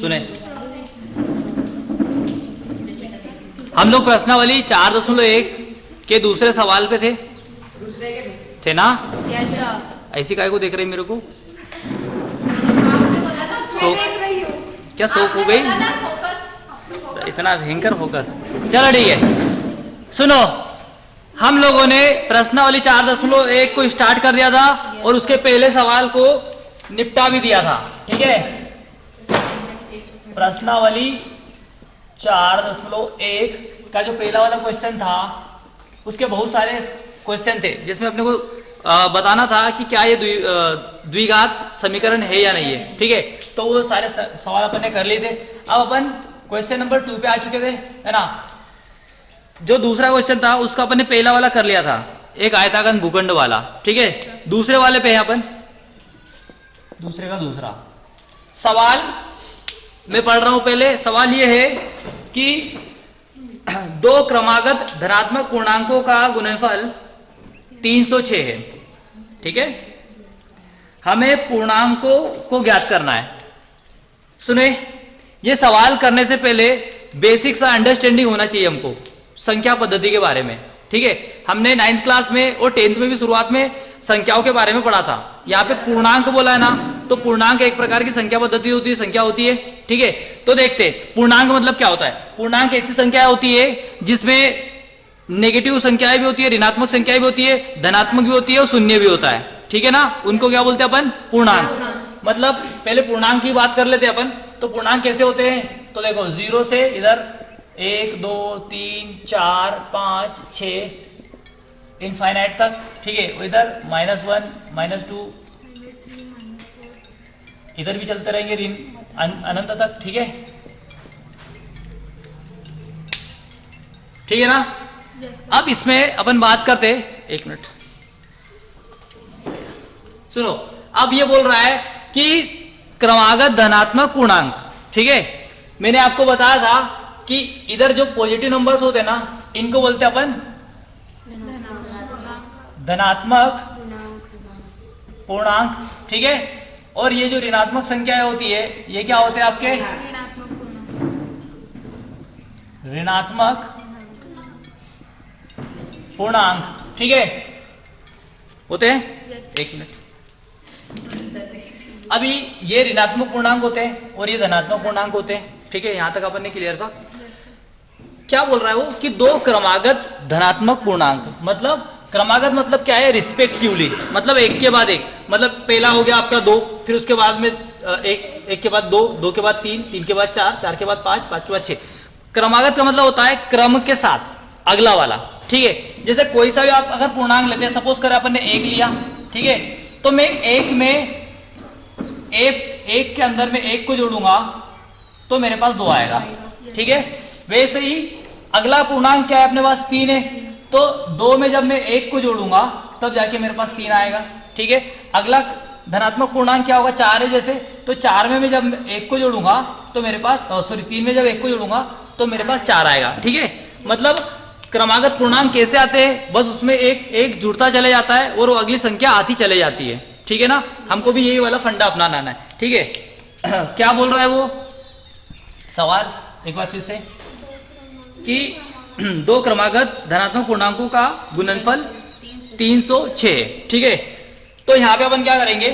सुने, हम लोग प्रश्नावली 4.1 के दूसरे सवाल पे थे ना? ऐसी काय को देख रही मेरे को? सो क्या सोख हो गई? इतना भयंकर फोकस। चलो ठीक है, सुनो, हम लोगों ने प्रश्नावली 4.1 को स्टार्ट कर दिया था और उसके पहले सवाल को निपटा भी दिया था। ठीक है, प्रश्नावली 4.1 का जो पहला वाला क्वेश्चन था उसके बहुत सारे क्वेश्चन थे जिसमें अपने को बताना था कि क्या ये द्विघात समीकरण है या नहीं है। ठीक है, तो वो सारे सवाल अपन ने कर लिए थे। अब अपन क्वेश्चन नंबर 2 पे आ चुके थे, है ना? जो दूसरा क्वेश्चन था उसका अपन ने पहला वाला कर लिया था, एक आयताकार भूखंड वाला। ठीक है, दूसरे वाले पे है अपन, दूसरे का दूसरा सवाल मैं पढ़ रहा हूं। पहले सवाल ये है कि दो क्रमागत धनात्मक पूर्णांकों का गुणनफल 306 है। ठीक है, हमें पूर्णांकों को ज्ञात करना है। सुने, ये सवाल करने से पहले बेसिक सा अंडरस्टैंडिंग होना चाहिए हमको संख्या पद्धति के बारे में। ठीक है, हमने 9th क्लास में और 10th में भी शुरुआत में संख्याओं के बारे में पढ़ा था। यहाँ पे पूर्णांक बोला है ना, तो पूर्णांक एक प्रकार की संख्या पद्धति होती है, संख्या होती है। ठीक है, तो देखते पूर्णांक मतलब क्या होता है। पूर्णांक ऐसी संख्या होती है जिसमें नेगेटिव संख्याएं भी होती है, ऋणात्मक संख्याएं भी होती है, धनात्मक भी होती है और शून्य भी होता है। ठीक है ना, उनको क्या बोलते हैं अपन? पूर्णांक। मतलब पहले पूर्णांक की बात कर लेते हैं अपन। तो पूर्णांक कैसे होते हैं? तो देखो, 0 से इधर 1 2 3 4 5 6 इनफाइनाइट तक। ठीक है, इधर -1 -2 इधर भी चलते रहेंगे अनंत तक। ठीक है, ठीक है ना? अब इसमें अपन बात करते, एक मिनट सुनो। अब ये बोल रहा है कि क्रमागत धनात्मक पूर्णांक। ठीक है, मैंने आपको बताया था कि इधर जो पॉजिटिव नंबर्स होते हैं ना, इनको बोलते हैं अपन धनात्मक पूर्णांक। ठीक है, और ये जो ऋणात्मक संख्याएं होती है ये क्या होते हैं आपके? ऋणात्मक पूर्णांक। ठीक है, होते हैं। एक मिनट, अभी ये ऋणात्मक पूर्णांक होते हैं और ये धनात्मक पूर्णांक होते हैं। ठीक है, यहां तक अपन ने क्लियर था। क्या बोल रहा है वो कि दो क्रमागत धनात्मक पूर्णांक, मतलब क्रमागत मतलब क्या है? रिस्पेक्टिवली, मतलब एक के बाद एक। मतलब पहला हो गया आपका 2, फिर उसके बाद में एक के बाद 2, 2 के बाद 3, 3 के बाद 4, 4 के बाद 5, 5 के बाद 6। क्रमागत का मतलब होता है क्रम के साथ अगला वाला। ठीक है, जैसे कोई सा भी आप अगर पूर्णांक लेते हैं, सपोज करें अपन ने 1 लिया। ठीक है, तो मैं एक के अंदर में 1 को जोड़ूंगा तो मेरे पास 2 आएगा। ठीक है, वैसे ही अगला पूर्णांक क्या है अपने पास? 3 है, तो 2 में जब मैं 1 को जोड़ूंगा तब जाके मेरे पास 3 आएगा। ठीक है, अगला धनात्मक पूर्णांक क्या होगा? 4 है जैसे, तो 4 में मैं जब 1 को जोड़ूंगा तो मेरे पास 3 में जब 1 को जोड़ूंगा तो मेरे पास 4 आएगा। ठीक है, मतलब क्रमागत पूर्णांक कैसे आते हैं? बस उसमें एक जुड़ता चले जाता है और वो अगली संख्या आती चले जाती है। ठीक है ना, हमको भी यही वाला फंडा अपनाना है। ठीक है, क्या बोल रहा है वो सवाल एक बार फिर से कि दो क्रमागत धनात्मक पूर्णांकों का गुणनफल 306 है। ठीक है, तो यहां पे अपन क्या करेंगे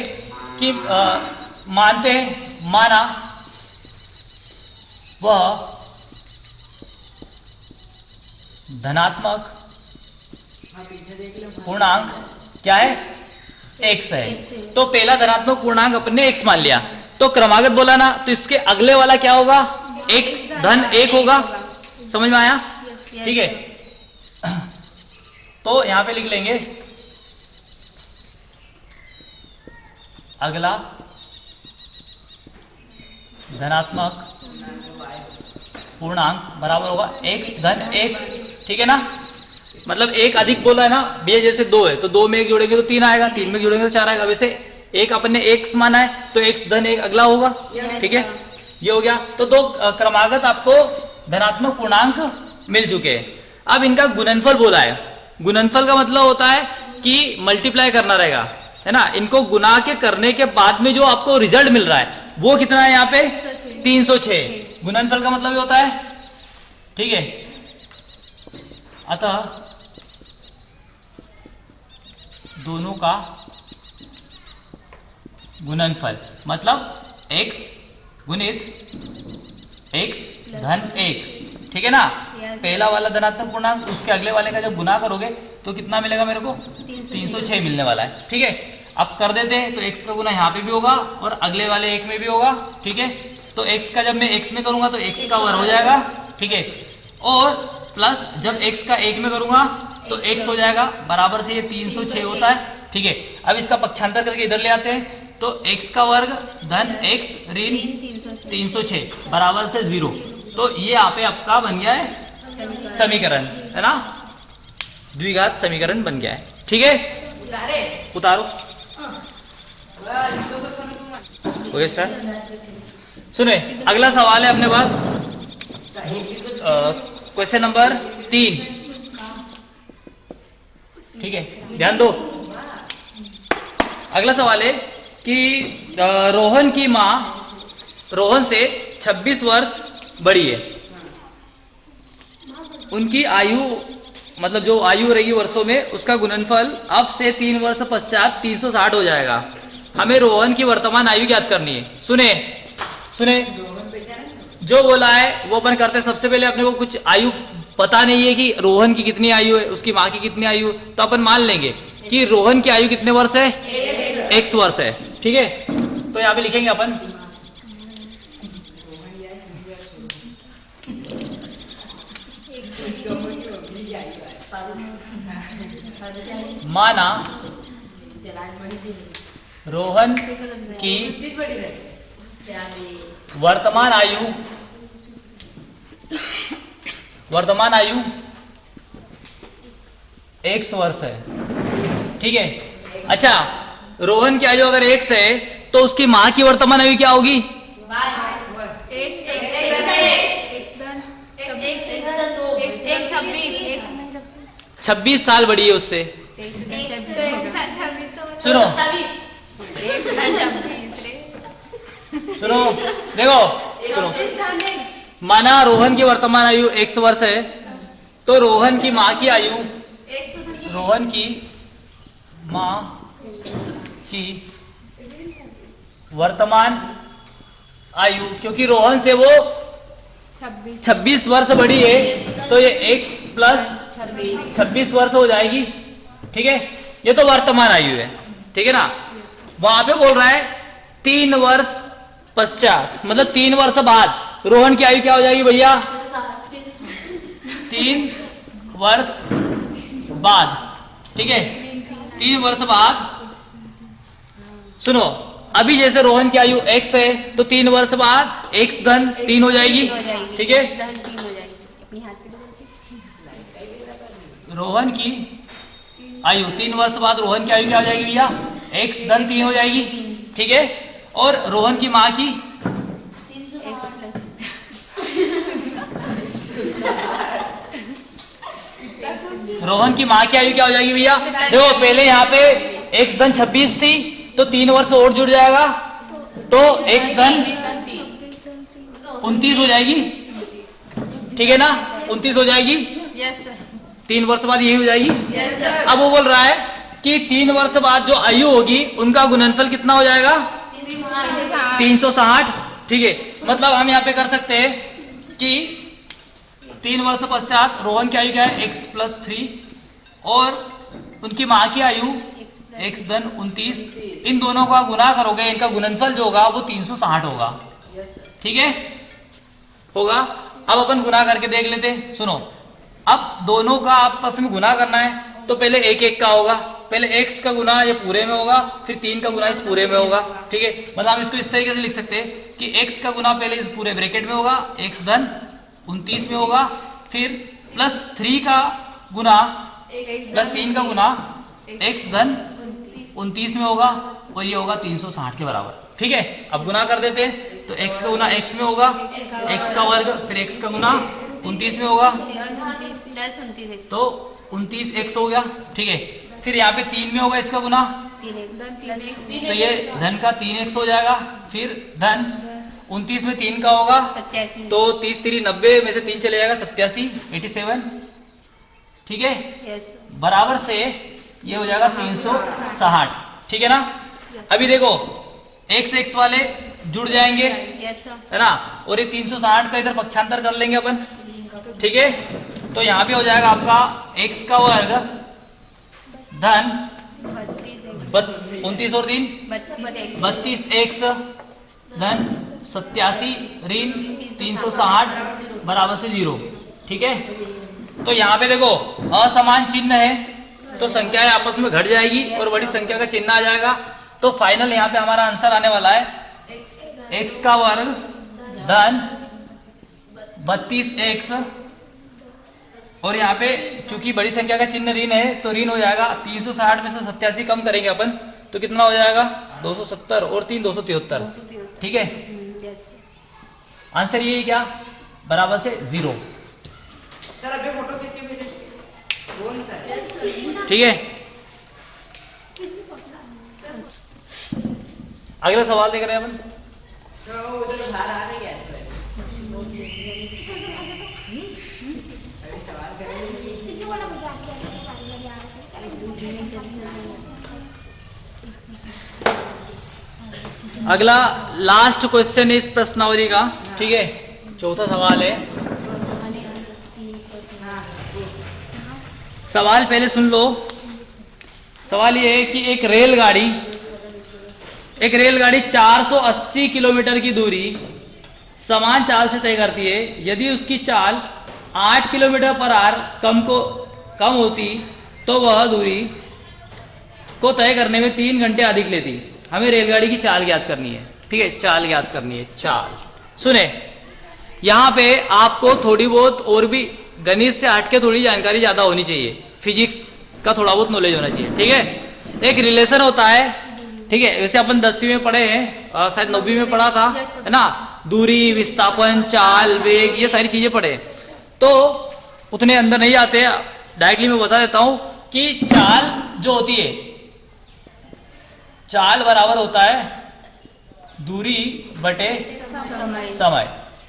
कि मानते हैं, माना वह धनात्मक पूर्णांक क्या है? x है। तो पहला धनात्मक पूर्णांक अपने x मान लिया, तो क्रमागत बोला ना, तो इसके अगले वाला क्या होगा? x धन 1 होगा। समझ में आया? ठीक है, तो यहां पे लिख लेंगे अगला धनात्मक पूर्णांक बराबर होगा x धन 1। ठीक है ना, मतलब 1 अधिक बोला है ना भैया, जैसे 2 है तो 2 में 1 जोड़ेंगे तो 3 आएगा, 3 में जोड़ेंगे तो 4 आएगा। वैसे 1 अपन ने x माना है तो x धन 1 अगला होगा। ठीक है, ये हो गया। तो दो क्रमागत आपको धनात्मक पूर्णांक मिल चुके हैं। अब इनका गुणनफल बोला है। गुणनफल का मतलब होता है कि मल्टीप्लाई करना रहेगा, है ना। इनको गुना के करने के बाद में जो आपको रिजल्ट मिल रहा है वो कितना है यहाँ पे? 306। गुणनफल का मतलब ये होता है, ठीक है। अतः दोनों का गुणनफल मतलब x गुणित x धन 1, ठीक है ना। पहला वाला धनात्मक पूर्णांक उसके अगले वाले का जब गुना करोगे तो कितना मिलेगा मेरे को, 306 मिलने वाला है, ठीक है। अब कर देते हैं तो x का गुना यहाँ पे भी होगा और अगले वाले एक में भी होगा, ठीक है। तो x का जब मैं x में करूंगा तो x का वर्ग हो जाएगा, ठीक है। और प्लस जब x का 1 में करूंगा तो x हो जाएगा, बराबर से ये 306 होता है, ठीक है। अब इसका पक्षांतर करके इधर ले आते हैं तो x का वर्ग धन x ऋण 306 बराबर से 0। तो ये यहाँ पे आपका बन गया है समीकरण, है ना, द्विघात समीकरण बन गया है, ठीक है। उतारो ओके सर। सुने अगला सवाल है अपने पास, क्वेश्चन नंबर 3, ठीक है, ध्यान दो। अगला सवाल है कि रोहन की माँ रोहन से 26 वर्ष बड़ी है, उनकी आयु मतलब जो आयु रहेगी वर्षों में उसका गुणनफल अब से 3 वर्ष पश्चात 360 हो जाएगा। हमें रोहन की वर्तमान आयु ज्ञात करनी है। सुने सुने जो बोला है वो अपन करते हैं। सबसे पहले अपने को कुछ आयु पता नहीं है कि रोहन की कितनी आयु है, उसकी माँ की कितनी आयु, तो अपन मान लेंगे कि रोहन की आयु कितने वर्ष है, x वर्ष है, ठीक है। तो यहाँ पे लिखेंगे अपन माना रोहन की वर्तमान आयु x वर्ष है, ठीक है। अच्छा, रोहन की आयु अगर x है तो उसकी माँ की वर्तमान आयु क्या होगी, 26 साल बड़ी है उससे। सुनो सुनो देखो सुनो, माना रोहन की वर्तमान आयु x वर्ष है तो रोहन की माँ की आयु, रोहन की माँ की वर्तमान आयु, क्योंकि रोहन से वो 26 वर्ष बड़ी है तो ये x प्लस 26 वर्ष हो जाएगी, ठीक है। ये तो वर्तमान आयु है, ठीक है ना। वहां पे बोल रहा है 3 वर्ष पश्चात, मतलब 3 वर्ष बाद रोहन की आयु क्या हो जाएगी भैया, 3 वर्ष बाद, ठीक है। 3 वर्ष बाद सुनो, अभी जैसे रोहन की आयु x है तो 3 वर्ष बाद x धन 3 हो जाएगी, ठीक है। रोहन की आयु 3 वर्ष बाद रोहन की आयु क्या हो जाएगी भैया, x धन 3 हो जाएगी, ठीक है। और रोहन की माँ की रोहन की माँ की आयु क्या हो जाएगी भैया, देखो पहले यहाँ पे x धन 26 थी तो 3 वर्ष और जुड़ जाएगा तो x धन 29 हो जाएगी, ठीक है ना, 29 हो जाएगी। 3 वर्ष बाद यही हो जाएगी। अब वो बोल रहा है कि 3 वर्ष बाद जो आयु होगी उनका गुणनफल कितना हो जाएगा, 360, ठीक है। मतलब हम यहाँ पे कर सकते हैं कि 3 वर्ष पश्चात रोहन की आयु क्या है, x प्लस 3 और उनकी माँ की आयु x धन 29, इन दोनों का गुना करोगे, इनका गुणनफल जो होगा वो 360 होगा, ठीक है, होगा। अब अपन गुना करके देख लेते हैं। सुनो, अब दोनों का आपस में गुना करना है तो पहले एक एक का होगा, पहले x का गुना ये पूरे में होगा, फिर 3 का गुना इस पूरे में होगा, ठीक है। मतलब हम इसको इस तरीके से लिख सकते हैं कि x का गुना पहले इस पूरे ब्रैकेट में होगा, x धन 29 में होगा, फिर प्लस 3 का गुना प्लस 3 का गुना x धन 29 में होगा और ये होगा 360 के बराबर, ठीक है। अब गुना कर देते हैं तो x का गुना x में होगा, x का वर्ग फिर x का गुना 29 में होगा तो 29x हो गया, ठीक है। फिर यहाँ पे 3 में होगा इसका गुना तो ये धन का 3x हो जाएगा, फिर धन 29 में 3 का होगा 87। तो 30 3 90 में से 3 चले जाएगा 87 87। ठीक है, यस बराबर से ये हो जाएगा 360। ठीक है ना। अभी देखो x x वाले जुड़ जाएंगे, यस है ना, और ये 360 का इधर पक्षांतर कर लेंगे अपन। ठीक है, तो यहाँ पे हो जाएगा आपका x का वर्ग धन 29 और 3 32 x धन 87 ऋण 360 बराबर से 0। ठीक है, तो यहाँ पे देखो असमान चिन्ह है तो संख्याएं आपस में घट जाएगी और बड़ी संख्या का चिन्ह आ जाएगा। तो फाइनल यहाँ पे हमारा आंसर आने वाला है x का वर्ग धन 32x, और यहाँ पे चूंकि बड़ी संख्या का चिन्ह ऋण है तो ऋण हो जाएगा 360 में से 87 कम करेंगे अपन तो कितना हो जाएगा 270 और 3 273। ठीक है, आंसर ये है क्या, बराबर से 0। ठीक है, अगला सवाल देख रहे हैं अपन। अगला लास्ट क्वेश्चन है इस प्रश्नावली का। ठीक है, चौथा सवाल है। सवाल पहले सुन लो। सवाल ये है कि एक रेलगाड़ी 480 किलोमीटर की दूरी समान चाल से तय करती है। यदि उसकी चाल 8 किलोमीटर पर आवर कम होती तो वह दूरी को तय करने में 3 घंटे अधिक लेती। हमें रेलगाड़ी की चाल ज्ञात करनी है। ठीक है, चाल ज्ञात करनी है। चाल सुने, यहाँ पे आपको थोड़ी बहुत और भी गणित से हटके थोड़ी जानकारी ज्यादा होनी चाहिए, फिजिक्स का थोड़ा बहुत नॉलेज होना चाहिए। ठीक है, एक रिलेशन होता है। ठीक है, वैसे अपन 10वीं में पढ़े हैं, शायद 9वीं में पढ़ा था, है ना, दूरी, विस्थापन, चाल, वेग, ये सारी चीजें पढ़े तो उतने अंदर नहीं आते। डायरेक्टली मैं बता देता हूं कि चाल जो होती है, चाल बराबर होता है दूरी बटे समय,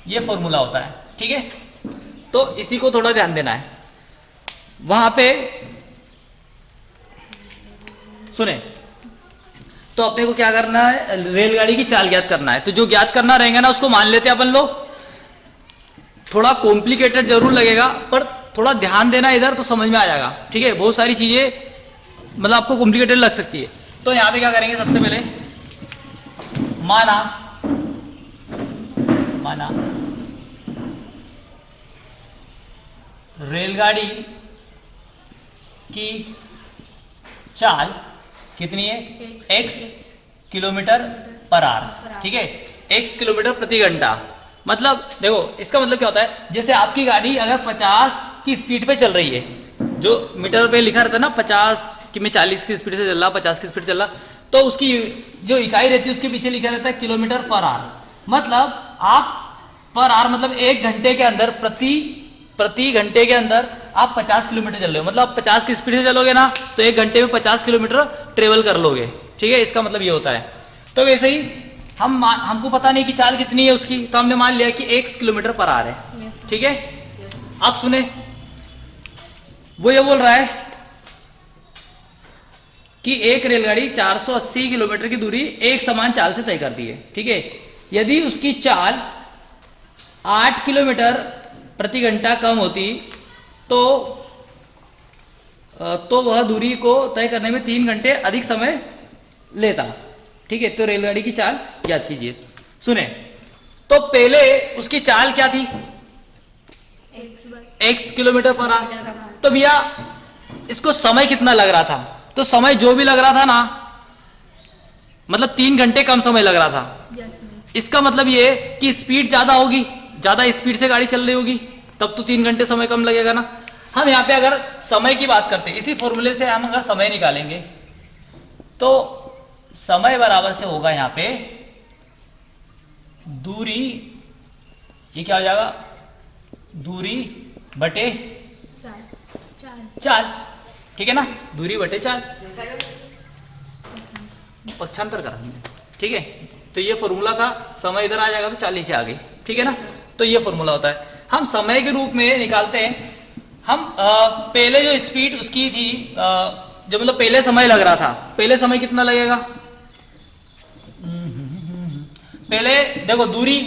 ये फॉर्मूला होता है। ठीक है, तो इसी को थोड़ा ध्यान देना है। वहां पे सुने, तो अपने को क्या करना है, रेलगाड़ी की चाल ज्ञात करना है। तो जो ज्ञात करना रहेगा ना उसको मान लेते हैं अपन लोग। थोड़ा कॉम्प्लिकेटेड जरूर लगेगा पर थोड़ा ध्यान देना इधर तो समझ में आ जाएगा। ठीक है, बहुत सारी चीजें मतलब आपको कॉम्प्लिकेटेड लग सकती है। तो यहां पे क्या करेंगे, सबसे पहले माना रेलगाड़ी की चाल कितनी है, x किलोमीटर पर आवर। ठीक है, x किलोमीटर प्रति घंटा। मतलब देखो इसका मतलब क्या होता है, जैसे आपकी गाड़ी अगर 50 की स्पीड पे चल रही है, जो मीटर पे लिखा रहता है ना 50 कि मैं 40 की स्पीड से चल रहा, 50 की स्पीड चल रहा, तो उसकी जो इकाई रहती है उसके पीछे लिखा रहता है किलोमीटर पर आवर। मतलब आप पर आवर मतलब 1 घंटे के अंदर प्रति घंटे के अंदर आप 50 किलोमीटर चल रहे हो। मतलब आप 50 की स्पीड से चलोगे ना तो 1 घंटे में 50 किलोमीटर ट्रेवल कर लोगे। ठीक है, इसका मतलब ये होता है। तो वैसे ही हमको पता नहीं कि चाल कितनी है उसकी, तो हमने मान लिया कि 1 किलोमीटर पर आवर है। ठीक है, अब सुने, वो ये बोल रहा है कि एक रेलगाड़ी 480 किलोमीटर की दूरी एक समान चाल से तय करती है। ठीक है, यदि उसकी चाल 8 किलोमीटर प्रति घंटा कम होती तो वह दूरी को तय करने में 3 घंटे अधिक समय लेता। ठीक है, तो रेलगाड़ी की चाल याद कीजिए। सुने, तो पहले उसकी चाल क्या थी, x किलोमीटर पर आवर। तो भैया इसको समय कितना लग रहा था, तो समय जो भी लग रहा था ना, मतलब 3 घंटे कम समय लग रहा था। इसका मतलब ये कि स्पीड ज्यादा होगी, ज्यादा स्पीड से गाड़ी चल रही होगी, तब तो 3 घंटे समय कम लगेगा ना। हम यहाँ पे अगर समय की बात करते हैं, इसी फॉर्मूले से हम अगर समय निकालेंगे तो समय बराबर से होगा यहाँ पे दूरी, ये क्या हो जाएगा, दूरी बटे चाल। ठीक है ना, दूरी बटे चाल, पक्षांतर करा। ठीक है, तो ये फॉर्मूला था, समय इधर आ जाएगा तो चाल नीचे आ गई, ठीक है ना। तो ये फॉर्मूला होता है। हम समय के रूप में निकालते हैं, हम पहले जो स्पीड उसकी थी, जो मतलब पहले समय लग रहा था, पहले समय कितना लगेगा, पहले देखो दूरी,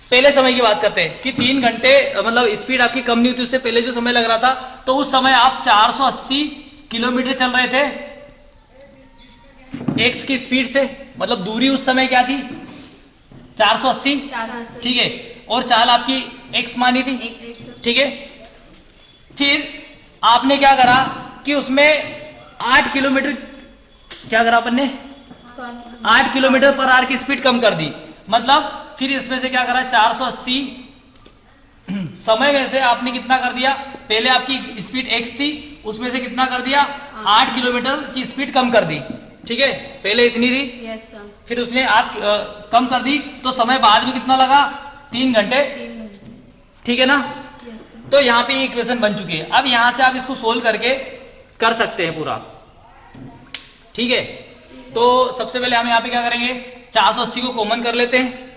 पहले समय की बात करते हैं कि 3 घंटे मतलब स्पीड आपकी कम नहीं होती, उससे पहले जो समय लग रहा था, तो उस समय आप 480 किलोमीटर चल रहे थे एक्स की स्पीड से, मतलब दूरी उस समय क्या थी 480, ठीक है, और चाल आपकी एक्स मानी थी, ठीक है। फिर आपने क्या करा कि उसमें 8 किलोमीटर क्या करा अपन ने, 8 किलोमीटर पर आवर की स्पीड कम कर दी, मतलब फिर इसमें से क्या करा 480 समय में से आपने कितना कर दिया, पहले आपकी स्पीड x थी, उसमें से कितना कर दिया 8 किलोमीटर की स्पीड कम कर दी, ठीक है, पहले इतनी थी, फिर उसने आप कम कर दी, तो समय बाद में कितना लगा 3 घंटे, ठीक है ना। तो यहाँ पे इक्वेशन बन चुकी है। अब यहाँ से आप इसको सोल्व करके कर सकते हैं पूरा, ठीक है। तो सबसे पहले हम यहाँ पे क्या करेंगे, 480 को कॉमन कर लेते हैं,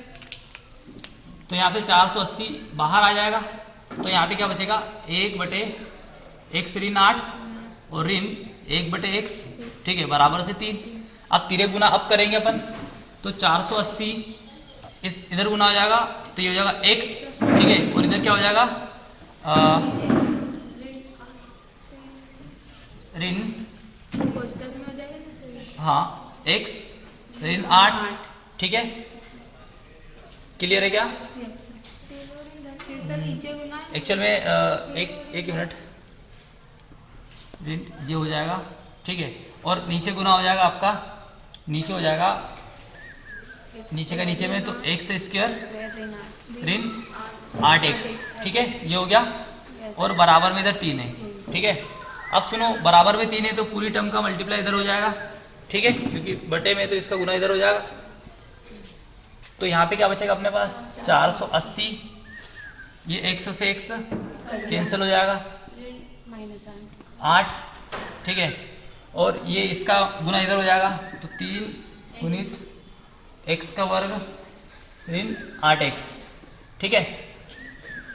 तो यहाँ पे 480 बाहर आ जाएगा, तो यहाँ पे क्या बचेगा 1/x ऋण 8 और ऋण 1/x, ठीक है, बराबर से 3। अब तिरे गुना अब करेंगे अपन, तो 480 इधर गुना हो जाएगा, तो ये हो जाएगा x, ठीक है, और इधर क्या हो जाएगा ऋण, हाँ x ऋण 8, ठीक है, क्लियर है क्या। एक्चुअल में एक मिनट, ये हो जाएगा, ठीक है, और नीचे गुना हो जाएगा आपका, नीचे हो जाएगा नीचे का नीचे में, तो x स्क्वायर ऋण 8x, ठीक है, ये हो गया, और बराबर में इधर 3 है, ठीक है। अब सुनो, बराबर में 3 है तो पूरी टर्म का मल्टीप्लाई इधर हो जाएगा, ठीक है, क्योंकि बटे में तो इसका गुना इधर हो जाएगा, तो यहाँ पे क्या बचेगा अपने पास 480, ये x से x कैंसिल हो जाएगा 8, ठीक है, और ये इसका गुना इधर हो जाएगा, तो 3 गुणित x का वर्ग ऋण 8x, ठीक है।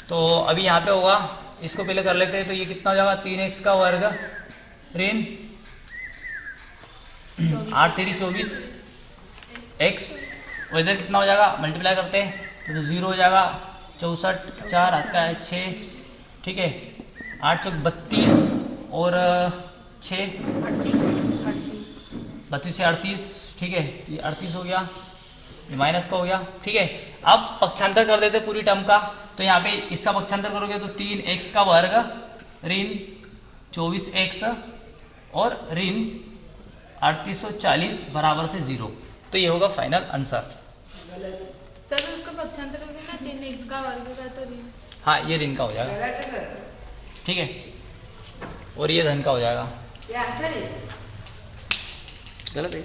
तो अभी यहाँ पे होगा, इसको पहले कर लेते हैं, तो ये कितना हो जाएगा 3x का वर्ग ऋण 8 3 24 x, और इधर कितना हो जाएगा मल्टीप्लाई करते हैं, तो 0 हो जाएगा, 64 4 हाथ का है 6, ठीक है, 8 चौक 32 और 6 32 से 38, ठीक है, ये 38 हो गया, ये माइनस का हो गया, ठीक है। अब पक्षांतर कर देते पूरी टर्म का, तो यहाँ पे इसका पक्षांतर करोगे तो 3x का वर्ग ऋण 24x और ऋण 3840 बराबर से 0, तो ये होगा फाइनल आंसर। सर उसका पक्षांतर हो गया ना, 3x का वर्ग का, तो ऋण, हाँ ये ऋण का हो जाएगा, ठीक है, और ये धन का हो जाएगा, ये आंसर है गलत है।